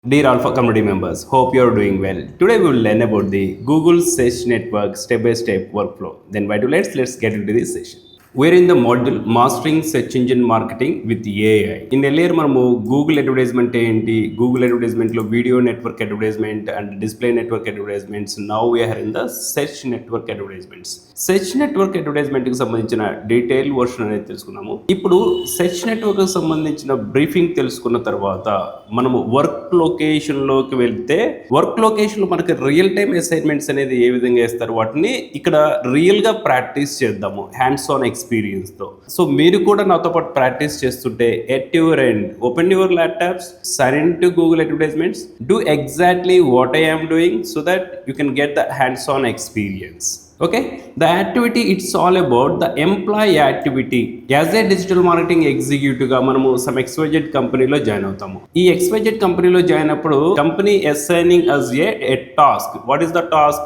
Dear Alpha Community members, hope you are doing well. Today we will learn about the Google Search Network step-by-step workflow. Then why do let's get into this session. We're in the module Mastering Search Engine Marketing with AI. In earlier మనము Google advertisement ఏంటి, Google అడ్వర్టైజ్మెంట్లో video network advertisement and display network advertisements, now we are in the search network advertisements. Search network అడ్వర్టైజ్మెంట్కి సంబంధించిన detail version అనేది తెలుసుకున్నాము. ఇప్పుడు search నెట్వర్క్కి సంబంధించిన briefing తెలుసుకున్న తర్వాత మనము వర్క్ లొకేషన్లోకి వెళ్తే, వర్క్ లొకేషన్లో మనకి రియల్ టైమ్ అసైన్మెంట్స్ అనేది ఏ విధంగా వేస్తారు, వాటిని ఇక్కడ రియల్గా ప్రాక్టీస్ చేద్దాము హ్యాండ్స్ ఆన్ ఎక్స్పీరియన్స్ తో. సో మీరు కూడా నాతో పాటు ప్రాక్టీస్ చేస్తుంటే at your end open your laptops, sign in to Google advertisements, do exactly what I am doing so that you can get the hands on experience. Okay, the activity, it's all about the employee activity. As a digital marketing executive గా మనము some XYZ కంపెనీలో join అవుతాము. ఈ XYZ కంపెనీలో join అప్పుడు company assigning us a task. What is the task?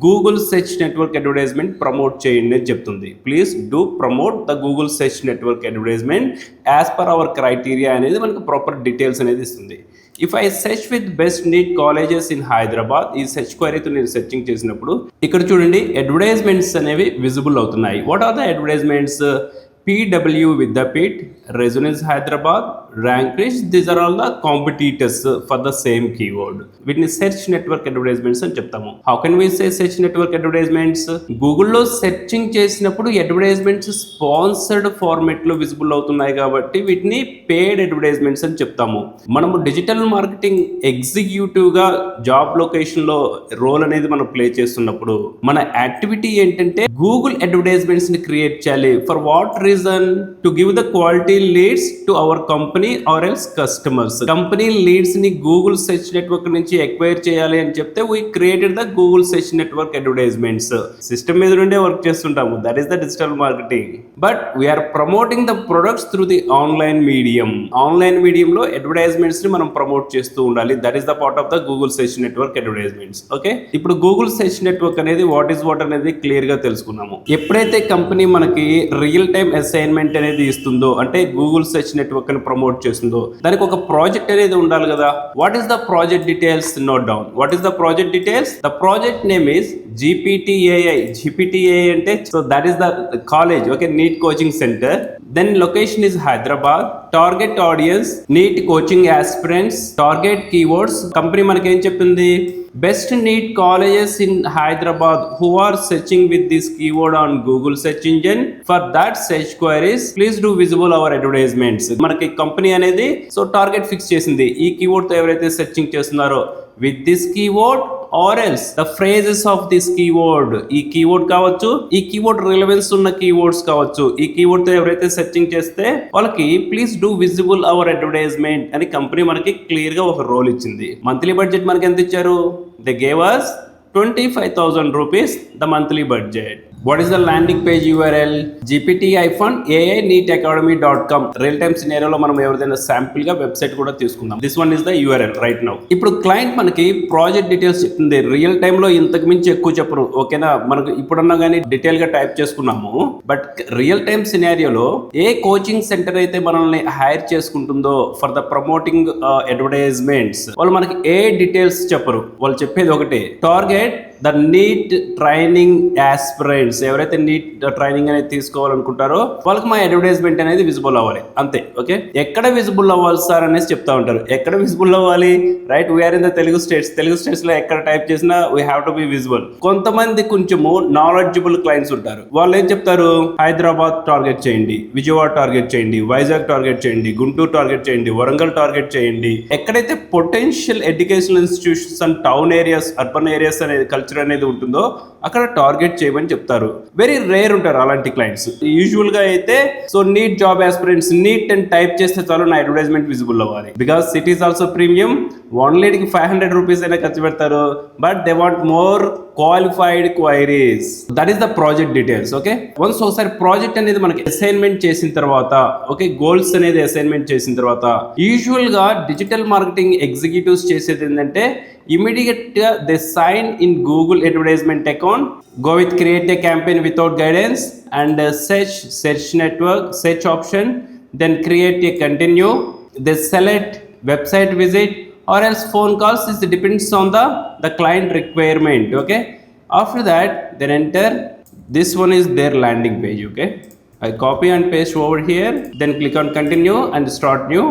Google Search Network Advertisement promote చేయండి అని చెప్తుంది. Please do promote the Google Search Network Advertisement as per our criteria అనేది మనకు ప్రాపర్ డీటెయిల్స్ అనేది ఇస్తుంది. If I search with best NEET colleges in Hyderabad, ఈ search క్వరీతో నేను searching చేసినప్పుడు ఇక్కడ చూడండి అడ్వర్టైజ్మెంట్స్ అనేవి విజిబుల్ అవుతున్నాయి. What are the advertisements? PW Vidyapeeth, Resonance Hyderabad, Rankrish, these are all the competitors for the same keyword. వీటిని సెర్చ్ నెట్వర్క్ అడ్వర్టైజ్మెంట్స్ అని చెప్తాము. How can we say search network advertisements? గూగుల్లో searching చేసినప్పుడు advertisements sponsored format లో visible అవుతున్నాయి కాబట్టి వీటిని paid advertisements అని చెప్తాము. మనము డిజిటల్ మార్కెటింగ్ ఎగ్జిక్యూటివ్ గా జాబ్ లొకేషన్ లో రోల్ అనేది మనం ప్లే చేస్తున్నప్పుడు మన యాక్టివిటీ ఏంటంటే గూగుల్ అడ్వర్టైజ్మెంట్స్ ని క్రియేట్ చేయాలి. For what reason? To give the quality leads to our company or else customers. Company leads ని గూగుల్ సెర్చ్ నెట్వర్క్ నుంచి ఎక్వైర్ చేయాలి అని చెప్తే we created the Google search network advertisements. System మీద నుండే work చేస్తుంటాము. That is the digital marketing. But we are promoting the products through the online medium. Online మీడియంలో advertisements ని మనం ప్రమోట్ చేస్తూ ఉండాలి. That is the part of the Google search network advertisements. Okay, ఇప్పుడు Google search network అనేది what is what అనేది clear గా తెలుసుకున్నాము. ఎప్పుడైతే కంపెనీ మనకి రియల్ టైమ్ అసైన్మెంట్ అనేది ఇస్తుందో, అంటే గూగుల్ సెర్చ్ నెట్వర్క్ అని ప్రమోట్ చేస్తుందో, దానికి ఒక ప్రాజెక్ట్ అనేది ఉండాలి కదా. What is the project details? Note down. What is the project details? The project name is GPTAI. GPTAI అంటే so that is the college. Okay, NEET coaching centre. Then location is Hyderabad. Target audience NEET coaching aspirants. Target keywords, company మనకి ఏం చెప్పింది? Best NEET colleges in Hyderabad who are searching with this keyword on Google search engine. For that search queries, please do visible our advertisements. మనకి company అనేది so target fix చేసింది. ఈ keyword తో ఎవరైతే searching చేస్తున్నారో with this keyword or else the phrases of this keyword, ఈ keyword కావచ్చు, ఈ కీవర్డ్ రిలవెన్స్ ఉన్న కీవర్డ్స్ కావచ్చు, ఈ కీవర్డ్ తో ఎవరైతే సెర్చింగ్ చేస్తే వాళ్ళకి please do visible our advertisement అని కంపెనీ మనకి క్లియర్ గా ఒక రోల్ ఇచ్చింది. మంత్లీ బడ్జెట్ మనకి ఎంత ఇచ్చారు? They gave us 25,000 rupees the monthly budget. What is the landing page URL? gpt-ai-neetacademy.com. Real time సినారియోలో మనం ఎవరిదైనా శాంపుల్ గా వెబ్సైట్ కూడా తీసుకుందాం. This one is the URL right now. ఇప్పుడు క్లయింట్ మనకి ప్రాజెక్ట్ డీటెయిల్స్ చెప్తుంది. రియల్ టైమ్ లో ఇంతకు మించి ఎక్కువ చెప్పరు. ఓకేనా, మనకు ఇప్పుడన్నా కానీ డీటెయిల్ గా టైప్ చేసుకున్నాము. బట్ రియల్ టైమ్ సినారియోలో ఏ కోచింగ్ సెంటర్ అయితే మనల్ని హైర్ చేసుకుంటుందో ఫర్ ద ప్రమోటింగ్ అడ్వర్టైజ్మెంట్స్, వాళ్ళు మనకి ఏ డీటెయిల్స్ చెప్పరు. వాళ్ళు చెప్పేది ఒకటే, target the NEET training aspirants. ఎవరైతే నీట్ ట్రైనింగ్ అనేది తీసుకోవాలనుకుంటారో వాళ్ళకి మా అడ్వర్టైజ్మెంట్ అనేది విజిబుల్ అవ్వాలి, అంతే. ఓకే, ఎక్కడ విజిబుల్ అవ్వాలి సార్ అనేసి చెప్తా ఉంటారు. ఎక్కడ విజిబుల్ అవ్వాలి? Right, we are in the Telugu states. Telugu states లో ఎక్కడ టైప్ చేసినా we have to be visible. కొంతమంది కొంచెము నాలెడ్జబుల్ క్లయింట్స్ ఉంటారు. వాళ్ళు ఏం చెప్తారు? హైదరాబాద్ టార్గెట్ చేయండి, విజయవాడ టార్గెట్ చేయండి, వైజాగ్ టార్గెట్ చేయండి, గుంటూరు టార్గెట్ చేయండి, వరంగల్ టార్గెట్ చేయండి. ఎక్కడైతే potential educational institutions and town areas, urban areas అనేది కల్చర్ అనేది ఉంటుందో అక్కడ టార్గెట్ చేయమని చెప్తారు. వెరీ రేర్ ఉంటారు అలాంటి క్లయింట్స్. యూజువల్ గా అయితే so NEET job aspirants NEET అని టైప్ చేస్తే చాలు నా అడ్వర్టైజ్మెంట్ విజిబుల్ అవ్వాలి. Because it is also premium. One లీడ్కి 500 రూపీస్ అయినా ఖర్చు పెడతారు. But they want more qualified queries. That is the project details. Okay, once ఒకసారి ప్రాజెక్ట్ అనేది మనకి అసైన్మెంట్ చేసిన తర్వాత, ఓకే, గోల్స్ అనేది అసైన్మెంట్ చేసిన తర్వాత యూజువల్ గా డిజిటల్ మార్కెటింగ్ ఎగ్జిక్యూటివ్స్ చేసేది ఏంటంటే ఇమీడియట్ గా they sign in Google advertisement account, go with create a campaign without guidance and search network, search option, then create a continue. They select website visit or else phone calls. It depends on the client requirement. Okay, after that then enter. This one is their landing page. Okay, I copy and paste over here, then click on continue and start new.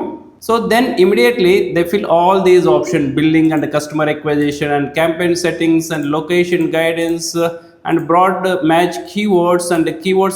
So then immediately they fill all these options: billing and customer acquisition and campaign settings and location guidance, and broad match keywords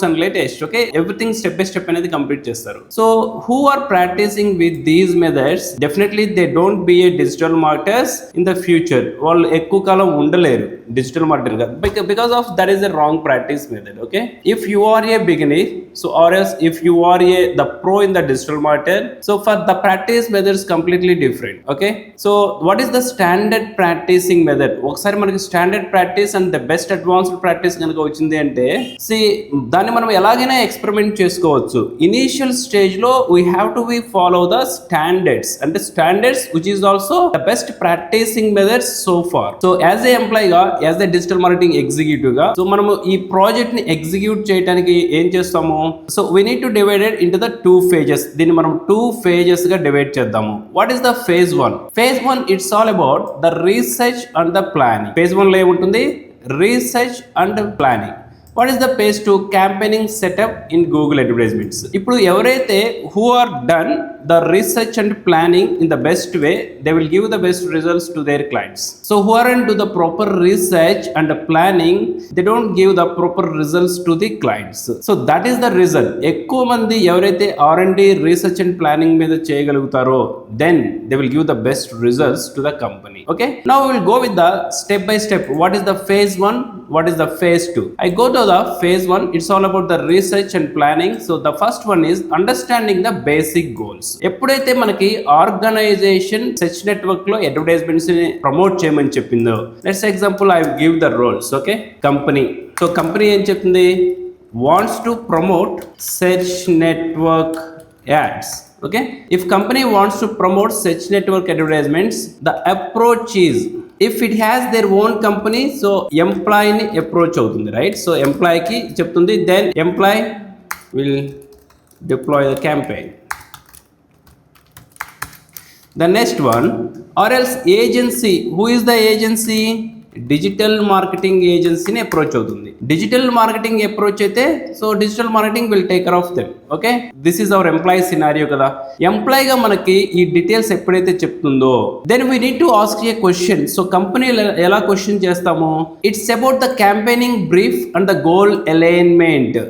and latest. Okay, everything step by step అనేది complete చేస్తారు. So who are practicing with these methods, definitely they don't be a digital marketers in the future. వాళ్ళు ఎక్కువ కాలం ఉండలేరు digital marketer గా, because of that is a wrong practice method. Okay, if you are a beginner, so or else if you are the pro in the digital marketer, so for the practice method is completely different. Okay, so what is the standard practicing method? ఒకసారి మనకి standard practice and the best advanced practice కనుక వచ్చింది అంటే, దాన్ని మనం ఎలాగైనా experiment చేసుకోవచ్చు. Initial stage లో we have to follow the standards, అంటే standards which is also the best practising methods so far. So as a employee గా, as a digital marketing executive గా, సో మనము ఈ ప్రాజెక్ట్ ని ఎగ్జిక్యూట్ చేయడానికి ఏం చేస్తాము? So we need to divided into the 2 phases. దీన్ని మనం 2 phases గా డివైడ్ చేద్దాము. What is the phase 1? Phase 1 it's all about the research and the planning. phase 1 లో ఏముంటుంది? Research and planning. What is the phase 2? Campaigning setup in Google advertisements. ఇప్పుడు ఎవరైతే who are done the research and planning in the best way, they will give the best results to their clients. So who are and do the proper research and planning, they don't give the proper results to the clients. So that is the reason. ఎక్కువ మంది ఎవరైతే R&D research and planning మీద చేయగలుగుతారో, then they will give the best results to the company. Okay, now will go with the step by step. What is the phase 1? What is the phase 2? I go to the phase 1. It's all about the research and planning. So the first one is understanding the basic goals. ఎప్పుడైతే మనకి organisation search network లో advertisements ని promote చేయమని చెప్పిందో, let's example I give the roles. Okay, company. So company ఏం చెప్తుంది? Wants to promote search network ads. Okay, if company wants to promote search network advertisements, the approach is, if it has their own company, so employee ni approach avutundi, right? So employee ki cheptundi, then employee will deploy the campaign. The next one, or else agency. Who is the agency? Digital marketing ఏజెన్సీని approach అవుతుంది. Digital marketing approach అయితే, so digital marketing will take care of them. Okay, this is our employee scenario కదా. ఎంప్లాయీగా మనకి ఈ details ఎప్పుడైతే చెప్తుందో, then we need to ask a question. So company ఎలా క్వశ్చన్ చేస్తాము? It's about the campaigning brief and the goal alignment.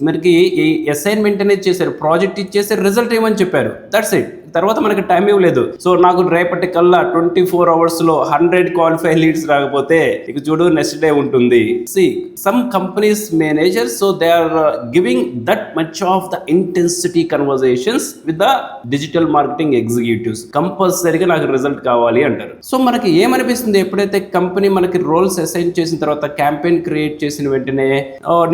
మనకి ఈ అసైన్మెంట్ అనేది చేశారు, ప్రాజెక్ట్ ఇచ్చేసారు, రిజల్ట్ ఏమని చెప్పారు, దట్స్ ఇట్. తర్వాత మనకి టైం ఇవ్వలేదు. సో నాకు రేపటి కల్లా 24 hours లో 100 క్వాలిఫై లీడ్స్ రాకపోతే ఇక చూడు నెక్స్ట్ డే ఉంటుంది. Some companies manager, so they are giving that much of the intensity conversations with the digital marketing executives. కంపల్సరీగా నాకు రిజల్ట్ కావాలి అంటారు. సో మనకి ఏమనిపిస్తుంది? ఎప్పుడైతే కంపెనీ మనకి రోల్స్ అసైన్ చేసిన తర్వాత, క్యాంపెయిన్ క్రియేట్ చేసిన వెంటనే,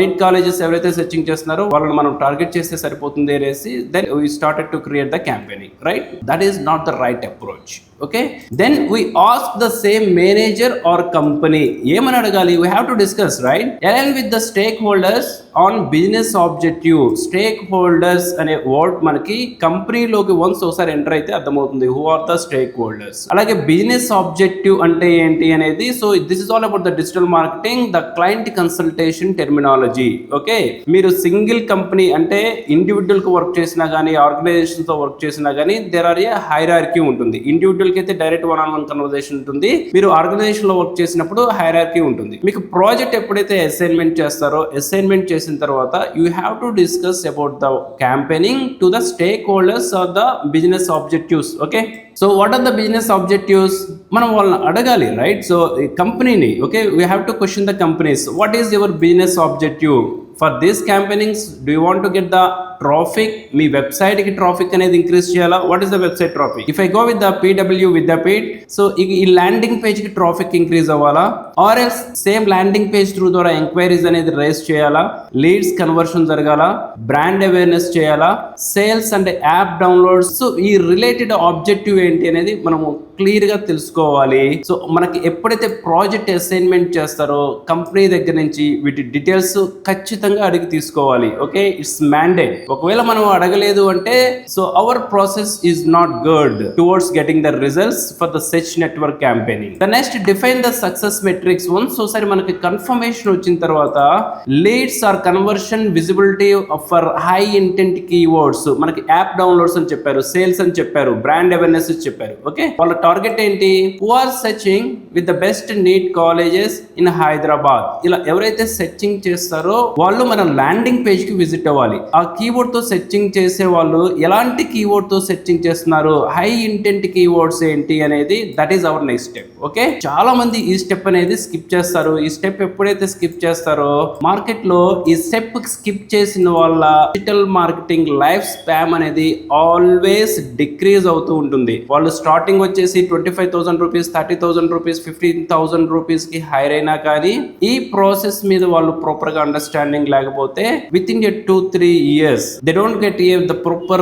నీట్ కాలేజెస్ ఎవరైతే సెర్చింగ్ చేస్తున్నారో వాళ్ళని మనం టార్గెట్ చేస్తే సరిపోతుంది అనేసి, then we started to create the campaigning. Right? That is not the right approach. Okay, then we ask the same manager or company, ఏమని అడగాలి? We have to discuss, right? Align with the stakeholders on business objective. Stakeholders అనే word మనకి కంపెనీలోకి once ఒకసారి enter అయితే అర్థమవుతుంది, who are the stakeholders. అలాగే business objective అంటే ఏంటి అనేది, so this is all about the digital marketing, the client consultation terminology. Okay, మీరు సింగిల్ కంపెనీ అంటే ఇండివిజువల్ కు వర్క్ చేసినా కానీ, ఆర్గనైజేషన్ తో వర్క్ చేసినా కానీ, దేర్ ఆర్ ఏ హైరార్కీ ఉంటుంది. ఇండివిజువల్ కి అయితే డైరెక్ట్ 1-on-1 కన్వర్సేషన్ ఉంటుంది. మీరు ఆర్గనైజేషన్ లో వర్క్ చేసినప్పుడు హైరార్కీ ఉంటుంది. మీకు ప్రాజెక్ట్ ఎప్పుడైతే అసైన్మెంట్ చేస్తారో, అసైన్మెంట్ చేసిన తర్వాత you have to discuss about the campaigning to the stake holders or the business objectives. Okay, so what are the business objectives? మనం వాళ్ళని అడగాలి, రైట్? సో ఈ కంపెనీని, okay, we have to question the companies, what is your business objective for this campaignings? Do you want to get the traffic? మీ website కి traffic అనేది increase చేయాలా? What is the website traffic? If I go with the PW Vidyapeeth, so ఈ landing page కి traffic increase అవ్వాలా? Or else same landing page through ద్వారా enquiries అనేది rise చేయాలా? లీడ్స్ కన్వర్షన్ జరగాల? బ్రాండ్ అవేర్నెస్ చేయాలా? Sales and app downloads? So ఈ related objective ఏంటి అనేది మనము క్లియర్ గా తెలుసుకోవాలి. సో మనకి ఎప్పుడైతే ప్రాజెక్ట్ అసైన్మెంట్ చేస్తారో కంపెనీ దగ్గర నుంచి వీటి డీటెయిల్స్ ఖచ్చితంగా అడిగి తీసుకోవాలి. Okay, it's mandate. ఒకవేళ మనం అడగలేదు అంటే so our process is not good towards getting the results for the search network campaigning. The next define the success metrics. Once ఒకసారి మనకి కన్ఫర్మేషన్ వచ్చిన తర్వాత leads or conversion visibility for high intent keywords. మనకి app downloads అని చెప్పారు, sales అని చెప్పారు, brand awareness చెప్పారు. ఓకే, వాళ్ళ టార్గెట్ ఏంటి? Who are searching with the best NEET colleges in Hyderabad. ఇలా ఎవరైతే సెర్చింగ్ చేస్తారో వాళ్ళు మన ల్యాండింగ్ పేజ్ కి విజిట్ అవ్వాలి. ఆ కీవర్డ్ తో సెర్చింగ్ చేసే వాళ్ళు ఎలాంటి కీవర్డ్ తో సెర్చింగ్ చేస్తున్నారు, హై ఇంటెంట్ కీవర్డ్స్ ఏంటి అనేది, that is our next step. Okay, చాలా మంది ఈ స్టెప్ అనేది స్కిప్ చేస్తారు. ఈ స్టెప్ ఎప్పుడైతే స్కిప్ చేస్తారో మార్కెట్ లో ఈ స్టెప్ స్కిప్ చేసిన వాళ్ళ డిజిటల్ మార్కెటింగ్ లైఫ్ స్పామ్ అనేది ఆల్వేస్ డిక్రీజ్ అవుతూ ఉంటుంది. వాళ్ళు స్టార్టింగ్ వచ్చేసి 25,000 రూపీస్, 30,000 రూపీస్, 15,000 రూపీస్ కి హైర్ అయినా కానీ ఈ ప్రాసెస్ మీద వాళ్ళు ప్రాపర్ గా అండర్స్టాండింగ్ లేకపోతే with in 2-3 years they don't get the proper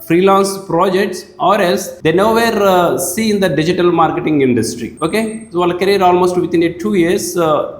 freelance projects or else they nowhere see in the digital marketing industry. Okay, so వాళ్ళ career almost within 2 years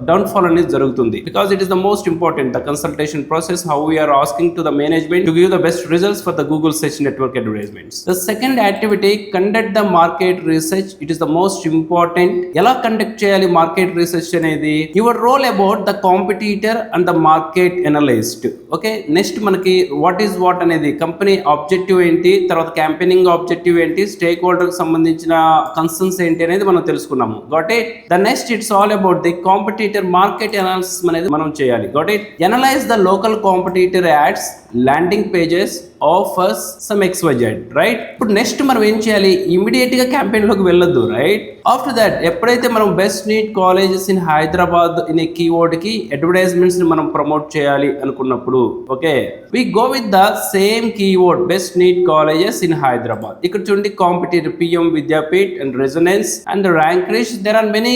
downfall అనేది జరుగుతుంది. Because it is the most important, the consultation process, how we are asking to the management to give the best results for the Google search network advertisements. The second activity, conduct the market research. It is the most important. ఎలా conduct చేయాలి market research అనేది? Your role about the competitor and the market analyst. Okay, next మనకి what is what అనేది, company objective ఏంటి, తర్వాత campaigning objective ఏంటి, stake holder సంబంధించిన concerns ఏంటి అనేది మనం తెలుసుకున్నాము. Got it. The next it's all about the competitor market analysis అనేది మనం చేయాలి. Got it. Analyse the local competitor ads, landing pages, offers, some XYZ. Right. ఇప్పుడు నెక్స్ట్ మనం ఏం చేయాలి? ఇమీడియట్ గా క్యాంపెయిన్ లోకి వెళ్ళొద్దు. రైట్. ఆఫ్టర్ దట్ ఎప్పుడైతే మనం best NEET colleges in Hyderabad అనే కీవర్డ్ కి అడ్వర్టైజ్మెంట్స్ ని మనం ప్రమోట్ చేయాలి అనుకున్నప్పుడు okay we go with the same keyword best NEET colleges in Hyderabad. ఇక్కడ చూడండి competitor PM Vidyapeeth and Resonance and rank rich, there are many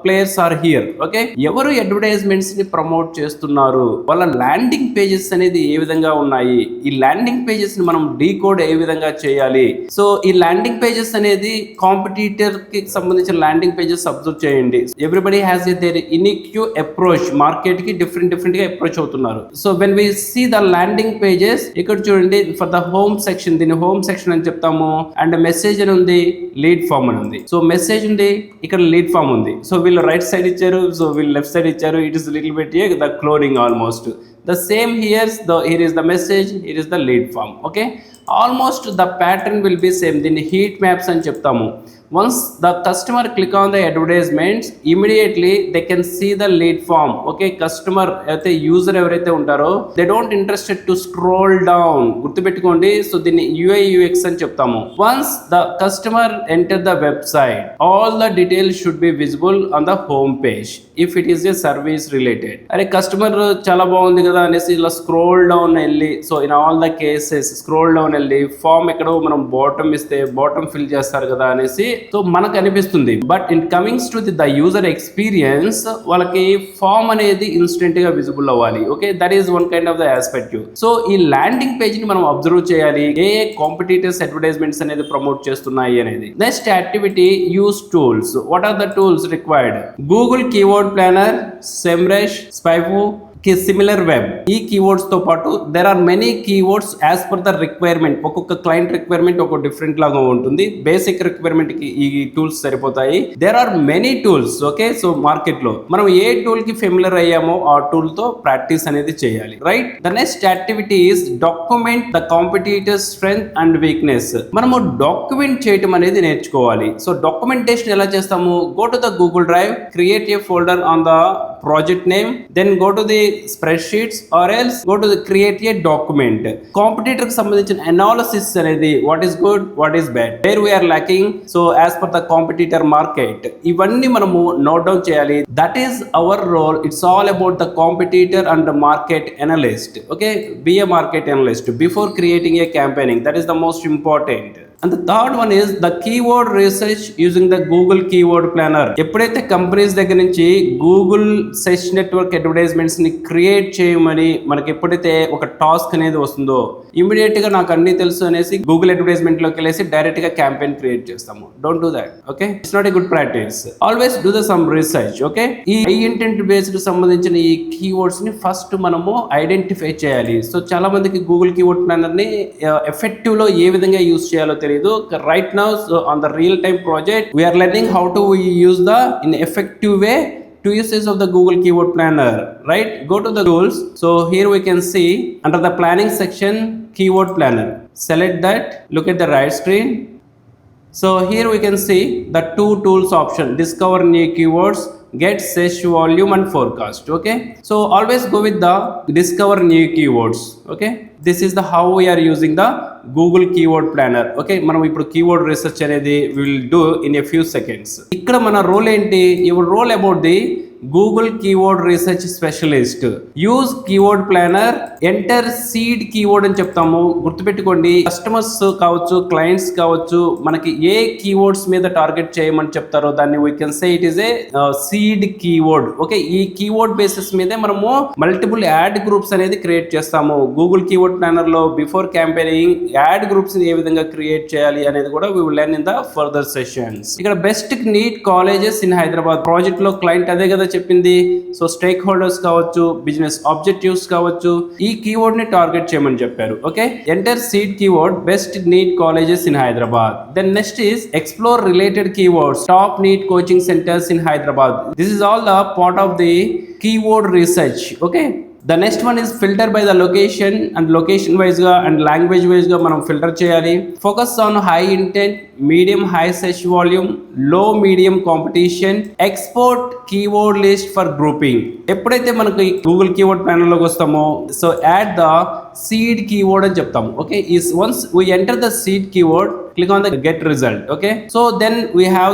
players are here. Okay, ఎవరు advertisements ని ప్రమోట్ చేస్తున్నారు, వాళ్ళ ల్యాండింగ్ పేజెస్ అనేది ఏ విధంగా ఉన్నాయి, ఈ ల్యాండింగ్ పేజెస్ ని మనం డీకోడ్ ఏ విధంగా చేయాలి. సో ఈ ల్యాండింగ్ పేజెస్ అనేది కాంపిటీటర్ కి సంబంధించిన ల్యాండింగ్ పేజెస్ అబ్జర్వ్ చేయండి. Everybody has their unique approach, market కి డిఫరెంట్ గా అప్రోచ్ అవుతున్నారు. So when we see the landing pages, ఇక్కడ చూడండి ఫర్ ద హోమ్ సెక్షన్, దీన్ని హోమ్ సెక్షన్ అని చెప్తాము. అండ్ మెసేజ్ అని ఉంది, లీడ్ ఫామ్ అని ఉంది. సో మెసేజ్ ఉంది, ఇక్కడ లీడ్ ఫామ్ ఉంది. సో వీళ్ళు రైట్ సైడ్ ఇచ్చారు, సో వీళ్ళు లెఫ్ట్ సైడ్ ఇచ్చారు. It is little bit the cloning almost the same. Here is the message, here is the lead form. Okay, almost the pattern will be same. దీన్ని heat maps అని చెప్తాము. Once the customer click on the advertisements, immediately they can see the lead form. Okay, customer అయితే user ఎవరైతే ఉంటారో they don't interested to scroll down. గుర్తుపెట్టుకోండి. So దీన్ని UI UX అని చెప్తాము. Once the customer enter the website, all the details should be visible on the home page if it is a service related. అరే customer చాలా బాగుంది కదా అనేసి ఇలా స్క్రోల్ డౌన్ వెళ్ళి, so in all the cases scroll down వెళ్ళి form ఎక్కడో మనం బాటమ్ ఇస్తే బాటమ్ ఫిల్ చేస్తారు కదా అనేసి సో మనకు అనిపిస్తుంది. But in comings to the user experience వాళ్ళకి ఫామ్ అనేది ఇన్స్టెంట్ గా విజిబుల్ అవ్వాలి. Okay, that is one kind of the aspect. So ఈ ల్యాండింగ్ పేజ్ ని మనం అబ్జర్వ్ చేయాలి, ఏ కాంపిటీటర్స్ అడ్వర్టైజ్మెంట్స్ అనేది ప్రమోట్ చేస్తున్నాయి అనేది. Next activity, use tools. What are the tools required? Google keyword planner, Semrush, SpyFu, similar web. ఈ keywords తో పాటు there are many keywords as per the requirement. ఒక్కొక్క క్లయింట్ రిక్వైర్మెంట్ ఒక డిఫరెంట్ లాగా ఉంటుంది. బేసిక్ రిక్వైర్మెంట్ కి ఈ టూల్స్ సరిపోతాయి. There are many tools. Okay, so market లో మనం ఏ టూల్ కి ఫెమిలియర్ అయ్యామో ఆ టూల్ తో ప్రాక్టీస్ అనేది చేయాలి. Right. The next activity is document the competitors strength and weakness. మనము డాక్యుమెంట్ చేయటం అనేది నేర్చుకోవాలి. సో డాక్యుమెంటేషన్ ఎలా చేస్తాము? Go to the Google drive, create a folder on the project name, then go to the spreadsheets or else go to the create a document. Competitor కి సంబంధించిన analysis అనేది what is good, what is bad, where we are lacking, so as per the competitor market, ఇవన్నీ మనము note down చేయాలి. That is our role. It's all about the competitor and the market analyst. Okay, be a market analyst before creating a campaigning. That is the most important. And the third one is the keyword research using the Google Keyword Planner. ఎప్పుడైతే companies దగ్గర నుంచి Google search network advertisements ని create చేయమని మనకి ఎప్పుడైతే ఒక task అనేది వస్తుందో ఇమీడియట్ గా నాకు అన్ని తెలుసు అనేసి గూగుల్ అడ్వర్టైజ్మెంట్ లోకి వెళ్ళేసి డైరెక్ట్ గా క్యాంపెయిన్ క్రియేట్ చేస్తాము. Don't do that. Okay, it's not a good practice. Always do the sum research. Okay, ఈ హై ఇంటెంట్ బేస్డ్ సంబంధించిన ఈ కీవర్డ్స్ ని ఫస్ట్ మనము ఐడెంటిఫై చేయాలి. సో చాలా మందికి గూగుల్ కీవర్డ్ ప్లానర్ ని ఎఫెక్టివ్ లో ఏ విధంగా యూస్ చేయాలో తెలియదు. Right now on the real time project we are learning how to use the in effective way two uses of the Google Keyword Planner. Right, go to the tools. So here we can see under the planning section Keyword Planner, select that, look at the right screen. So here we can see the two tools option, discover new keywords, get search volume and forecast. Okay, so always go with the discover new keywords. Okay, this is the how we are using the Google Keyword Planner. Okay, మనం ఇప్పుడు keyword research అనేది will do in a few seconds. ఇక్కడ మన role ఏంటి? Your role about the Google keyword research specialist. Use keyword planner, enter seed keyword అని చెప్తాము. గుర్తుపెట్టుకోండి, customers కావచ్చు, క్లయింట్స్ కావచ్చు, మనకి ఏ కీవర్డ్స్ మీద టార్గెట్ చేయమని చెప్తారో దాన్ని we can say it is a seed keyword. Okay, ఈ కీవర్డ్ బేసిస్ మీదే మనము మల్టిపుల్ యాడ్ గ్రూప్స్ అనేది క్రియేట్ చేస్తాము. గూగుల్ కీవర్డ్ ప్లానర్ లో బిఫోర్ క్యాంపెయినింగ్ యాడ్ గ్రూప్స్ ఏ విధంగా క్రియేట్ చేయాలి అనేది కూడా we will learn in the further sessions. ఇక్కడ best NEET colleges in Hyderabad project లో క్లయింట్ అదే కదా చెప్పింది. సో స్టేక్ హోల్డర్స్ కావచ్చు, బిజినెస్ ఆబ్జెక్టివ్స్ కావచ్చు, ఈ కీవర్డ్ ని టార్గెట్ చేయమని చెప్పారు. Okay, enter seed keyword best NEET colleges in Hyderabad. Then next is explore related keywords top NEET coaching centres in Hyderabad. This is all the part of the keyword research. Okay, the next one is filter by the location, and location wise ga and language wise ga manam filter cheyali. Focus on high intent, medium high search volume, low medium competition, export keyword list for grouping. ఎప్పుడైతే మనకి Google keyword planner లోకి వస్తామో so add the seed keyword అని చెప్తాము. Okay, is once we enter the seed keyword, click on the get result. Okay, so then we have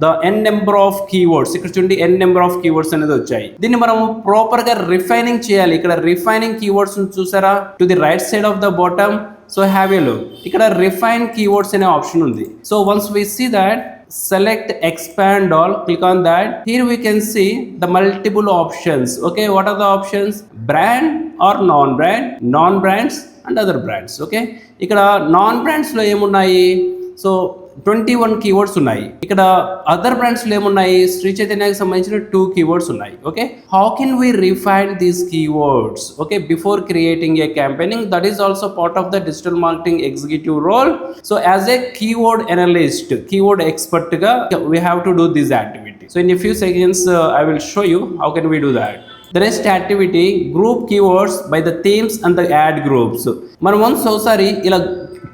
the n number of keywords. ఇక్కడ చూడండి n number of keywords అనేది వచ్చాయి. దీన్ని మనం proper గా refining చేయాలి. ఇక్కడ రిఫైనింగ్ కీవర్డ్స్ చూసారా to the right side of the bottom. So have a look, ఇక్కడ రిఫైన్ కీవర్డ్స్ అనే ఆప్షన్ ఉంది. So once we see that, select expand all, click on that. Here we can see the multiple options. Okay, what are the options? Brand or non-brand, non-brands and other brands. Okay, ఇక్కడ non brands లో ఏమున్నాయి? So 21 keywords ఉన్నాయి. ఇక్కడ other brands లో ఏమున్నాయి? శ్రీ చైతన్యకి సంబంధించిన 2 keywords ఉన్నాయి. Okay, how can we refine these keywords? Okay, before creating a campaigning, that is also part of the digital marketing executive role. So as a keyword analyst, keyword expert గా we have to do this activity. So in a few seconds I will show you how can we do that. The next activity, group keywords by the themes and the ad groups. మనం once ఒకసారి ఇలా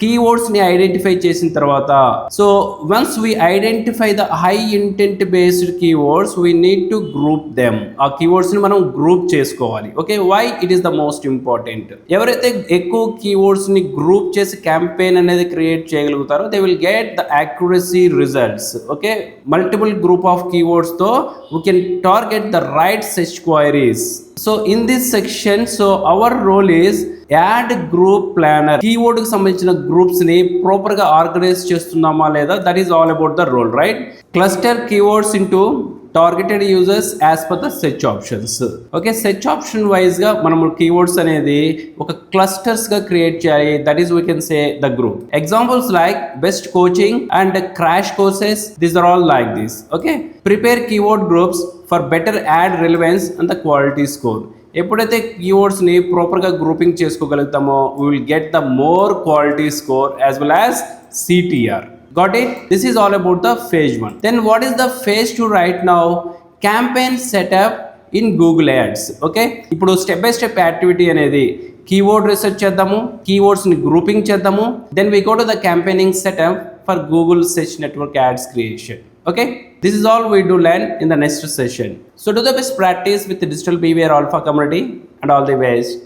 keywords ని identify చేసిన తర్వాత, so once we identify the high intent based keywords, we need to group them. ఆ keywords ని మనం group చేసుకోవాలి. Okay, why it is the most important. ఎవరైతే ఎక్కువ కీవర్డ్స్ ని గ్రూప్ చేసి క్యాంపెయిన్ అనేది క్రియేట్ చేయగలుగుతారో they will get the accuracy results. Okay, multiple group of keywords తో we can target the right search queries. So in this section, so our role is ad group planner. Keyword కి సంబంధించిన groups ని proper గా organise చేస్తున్నామా లేదా, that is all about the role. Right, cluster keywords into targeted users as per the search options. Okay, search option wise గా మనము keywords అనేది ఒక క్లస్టర్స్ గా క్రియేట్ చేయాలి. That is we can say the group. Examples like best coaching and crash courses, these are all like this. Okay, prepare keyword groups for better add relevance and the quality score. ఎప్పుడైతే keywords ని proper గా grouping చేసుకోగలుగుతామో we will get the more quality score as well as CTR. Got it? This is all about the phase 1. Then what is the phase 2 right now? Campaign setup in Google Ads. Okay, ఇప్పుడు step by step activity అనేది keyword research చేద్దాము, keywords ని grouping చేద్దాము, then we go to the campaigning setup for Google search network ads creation. Okay, this is all we do learn in the next session. So do the best practice with the Digital BVR Alpha Community, and all the best.